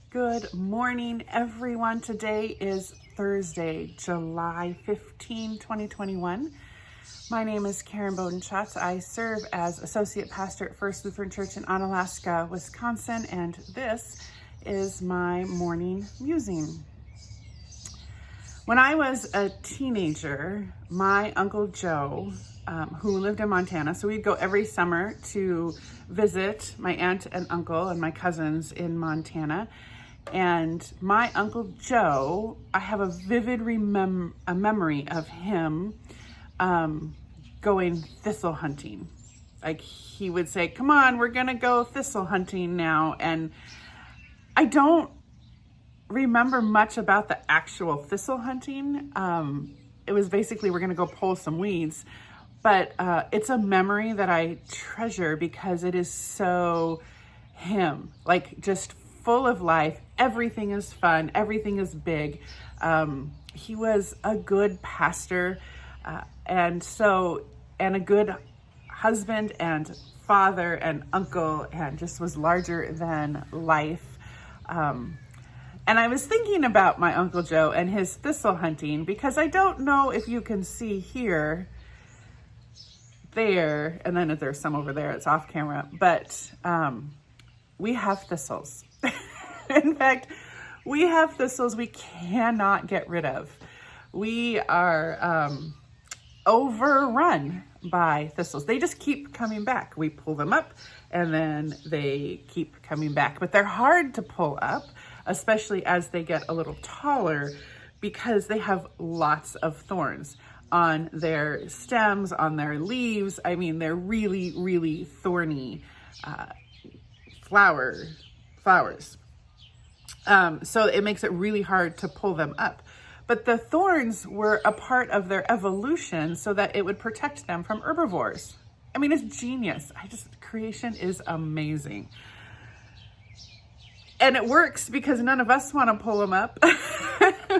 Good morning, everyone. Today is Thursday, July 15, 2021. My name is Karen Bodenschatz. I serve as Associate Pastor at First Lutheran Church in Onalaska, Wisconsin, and this is my morning musing. When I was a teenager, my Uncle Joe, who lived in Montana, so we'd go every summer to visit my aunt and uncle and my cousins in Montana. And my Uncle Joe, I have a vivid memory of him going thistle hunting. Like, he would say, "Come on, we're gonna go thistle hunting now." And I don't remember much about the actual thistle hunting. It was basically, we're gonna go pull some weeds. But it's a memory that I treasure because it is so him, like just full of life. Everything is fun. Everything is big. He was a good pastor and a good husband and father and uncle, and just was larger than life. And I was thinking about my Uncle Joe and his thistle hunting because I don't know if you can see here, there, and then there's some over there, it's off camera, but we have thistles. In fact, we have thistles we cannot get rid of. We are overrun by thistles. They just keep coming back. We pull them up and then they keep coming back, but they're hard to pull up, especially as they get a little taller, because they have lots of thorns on their stems, on their leaves. I mean, they're really, really thorny flowers. So it makes it really hard to pull them up. But the thorns were a part of their evolution so that it would protect them from herbivores. I mean, it's genius. Creation is amazing. And it works because none of us want to pull them up,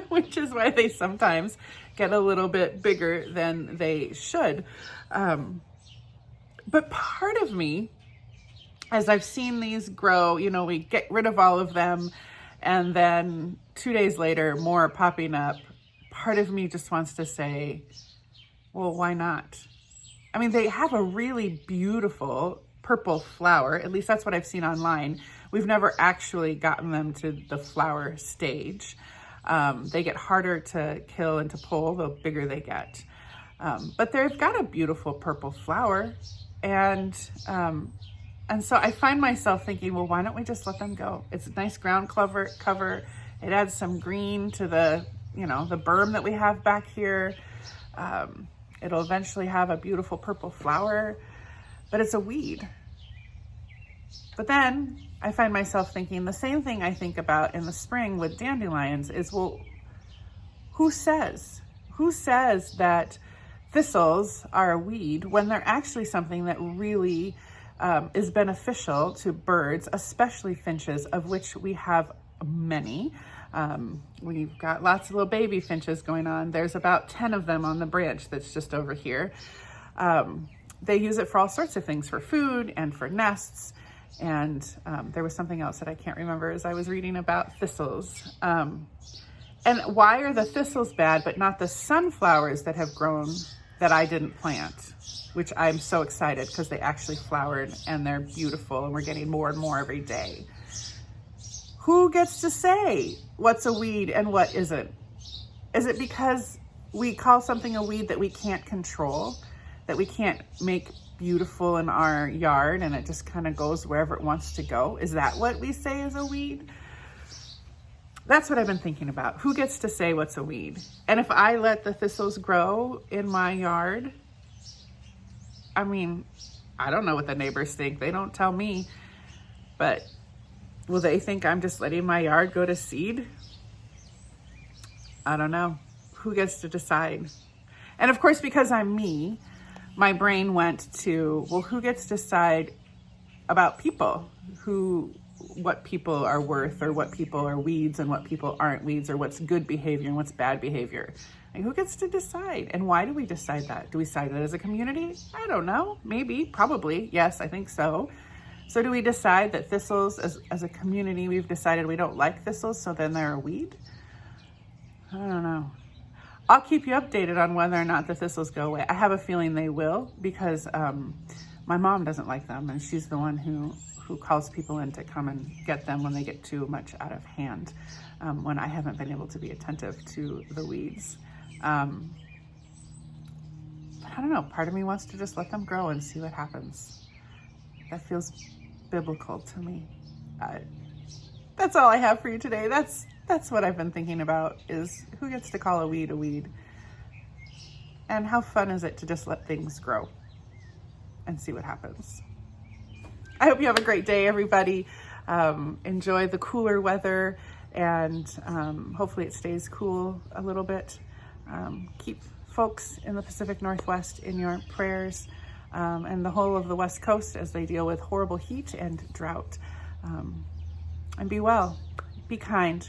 which is why they sometimes get a little bit bigger than they should. But part of me, as I've seen these grow, we get rid of all of them, and then 2 days later, more are popping up. Part of me just wants to say, well, why not? I mean, they have a really beautiful purple flower. At least that's what I've seen online. We've never actually gotten them to the flower stage. They get harder to kill and to pull the bigger they get. But they've got a beautiful purple flower. And so I find myself thinking, well, why don't we just let them go? It's a nice ground cover. It adds some green to the berm that we have back here. It'll eventually have a beautiful purple flower, but it's a weed. But then I find myself thinking the same thing I think about in the spring with dandelions is, well, who says that thistles are a weed when they're actually something that really is beneficial to birds, especially finches, of which we have many. We've got lots of little baby finches going on. There's about 10 of them on the branch that's just over here. They use it for all sorts of things, for food and for nests. And there was something else that I can't remember as I was reading about thistles. And why are the thistles bad, but not the sunflowers that have grown that I didn't plant, which I'm so excited because they actually flowered and they're beautiful and we're getting more and more every day. Who gets to say what's a weed and what isn't? Is it because we call something a weed that we can't control, that we can't make beautiful in our yard and it just kind of goes wherever it wants to go? Is that what we say is a weed? That's what I've been thinking about. Who gets to say what's a weed? And if I let the thistles grow in my yard, I mean, I don't know what the neighbors think. They don't tell me, but will they think I'm just letting my yard go to seed? I don't know. Who gets to decide? And of course, because I'm me, my brain went to, well, who gets to decide about people? What people are worth, or what people are weeds and what people aren't weeds, or what's good behavior and what's bad behavior? Like, who gets to decide? And why do we decide that? Do we decide that as a community? I don't know. Maybe, probably. Yes, I think so. So do we decide that thistles, as a community, we've decided we don't like thistles, so then they're a weed? I don't know. I'll keep you updated on whether or not the thistles go away. I have a feeling they will, because my mom doesn't like them, and she's the one who calls people in to come and get them when they get too much out of hand, when I haven't been able to be attentive to the weeds. But I don't know, part of me wants to just let them grow and see what happens. That feels biblical to me. That's all I have for you today. That's what I've been thinking about, is who gets to call a weed a weed? And how fun is it to just let things grow and see what happens? I hope you have a great day, everybody. Enjoy the cooler weather, and hopefully it stays cool a little bit. Keep folks in the Pacific Northwest in your prayers, and the whole of the West Coast as they deal with horrible heat and drought. And be well, be kind.